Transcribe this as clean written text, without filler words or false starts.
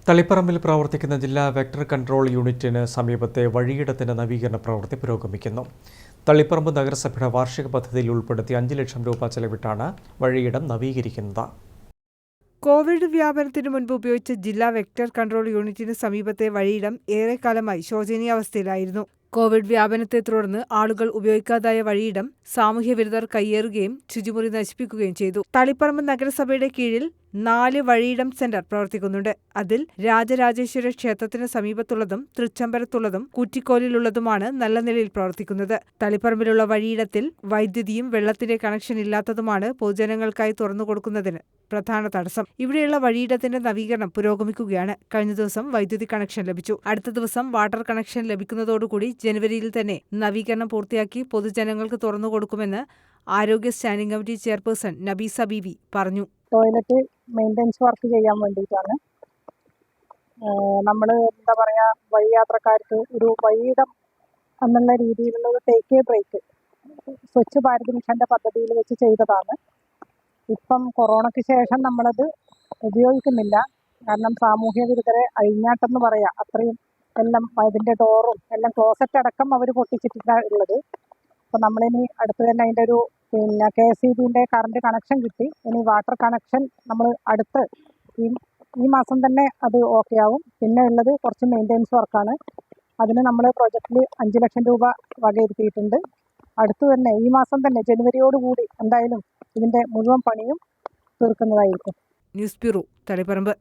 തളിപ്പറമ്പിൽ പ്രവർത്തിക്കുന്ന ജില്ലാ vector control യൂണിറ്റിന് സമീപത്തെ വഴിയിടത്തിന്റെ നവീകരണ പ്രവൃത്തി പുരോഗമിക്കുന്നു. തളിപ്പറമ്പ് നഗരസഭയുടെ വാർഷിക പദ്ധതിയിൽ ഉൾപ്പെടുത്തി 5 ലക്ഷം രൂപ ചെലവിട്ടാണ് വഴിയിടം നവീകരിക്കുന്നത്. കോവിഡ് വ്യാപനത്തിനു മുൻപ് ഉപയോഗിച്ച ജില്ലാ വെക്ടർ കൺട്രോൾ യൂണിറ്റിന് സമീപത്തെ വഴിയിടം ഏറെക്കാലമായി ശോചനീയാവസ്ഥയിലായിരുന്നു. കോവിഡ് വ്യാപനത്തെ തുടർന്ന് ആളുകൾ ഉപയോഗിക്കാതായ വഴിയിടം സാമൂഹ്യവിരുദ്ധർ കയ്യേറുകയും ശുചിമുറി നശിപ്പിക്കുകയും ചെയ്തു. തളിപ്പറമ്പ് നഗരസഭയുടെ കീഴിൽ 4 വഴിയിടം സെന്റർ പ്രവർത്തിക്കുന്നുണ്ട്. അതിൽ രാജരാജേശ്വര ക്ഷേത്രത്തിന് സമീപത്തുള്ളതും തൃച്ചംബരത്തുള്ളതും കുറ്റിക്കോലിലുള്ളതുമാണ് നല്ല നിലയിൽ പ്രവർത്തിക്കുന്നത്. തളിപ്പറമ്പിലുള്ള വഴിയിടത്തിൽ വൈദ്യുതിയും വെള്ളത്തിന്റെ കണക്ഷൻ ഇല്ലാത്തതുമാണ് പൊതുജനങ്ങൾക്കായി തുറന്നുകൊടുക്കുന്നതിന് പ്രധാന തടസ്സം. ഇവിടെയുള്ള വഴിയിടത്തിന്റെ നവീകരണം പുരോഗമിക്കുകയാണ്. കഴിഞ്ഞ ദിവസം വൈദ്യുതി കണക്ഷൻ ലഭിച്ചു. അടുത്ത ദിവസം വാട്ടർ കണക്ഷൻ ലഭിക്കുന്നതോടുകൂടി ജനുവരിയിൽ തന്നെ നവീകരണം പൂർത്തിയാക്കി പൊതുജനങ്ങൾക്ക് തുറന്നുകൊടുക്കുമെന്ന് ആരോഗ്യ സ്റ്റാൻഡിംഗ് കമ്മിറ്റി ചെയർപേഴ്സൺ നബീസ ബീവി പറഞ്ഞു. ടോയ്ലറ്റ് മെയിൻ്റെനൻസ് വർക്ക് ചെയ്യാൻ വേണ്ടിയിട്ടാണ്. നമ്മൾ എന്താ പറയുക, വഴിയാത്രക്കാർക്ക് ഒരു വഴിയിടം എന്നുള്ള രീതിയിലുള്ള ഒരു take a break Swachh Bharat മിഷൻ്റെ പദ്ധതിയിൽ വെച്ച് ചെയ്തതാണ്. ഇപ്പം കൊറോണയ്ക്ക് ശേഷം നമ്മളത് ഉപയോഗിക്കുന്നില്ല. കാരണം സാമൂഹ്യ വിരുദ്ധരെ അഴിഞ്ഞാട്ടെന്ന് പറയാം. അത്രയും എല്ലാം അതിൻ്റെ ഡോറും എല്ലാം ക്ലോസറ്റ് അടക്കം അവർ പൊട്ടിച്ചിട്ടാണ് ഉള്ളത്. അപ്പോൾ നമ്മളിനി അടുത്ത് തന്നെ അതിൻ്റെ ഒരു KSEBിൻ്റെ കറണ്ട് കണക്ഷൻ കിട്ടി. ഇനി വാട്ടർ കണക്ഷൻ നമ്മൾ അടുത്ത് ഈ മാസം തന്നെ അത് ഓക്കെ ആവും. പിന്നെ ഉള്ളത് കുറച്ച് മെയിൻ്റെനൻസ് വർക്കാണ്. അതിന് നമ്മൾ പ്രോജക്റ്റിൽ 5 ലക്ഷം രൂപ വകയിരുത്തിയിട്ടുണ്ട്. അടുത്ത് തന്നെ ഈ മാസം തന്നെ ജനുവരിയോടുകൂടി എന്തായാലും ഇതിൻ്റെ മുഴുവൻ പണിയും തീർക്കുന്നതായിരിക്കും. News bureau, Taliparamba.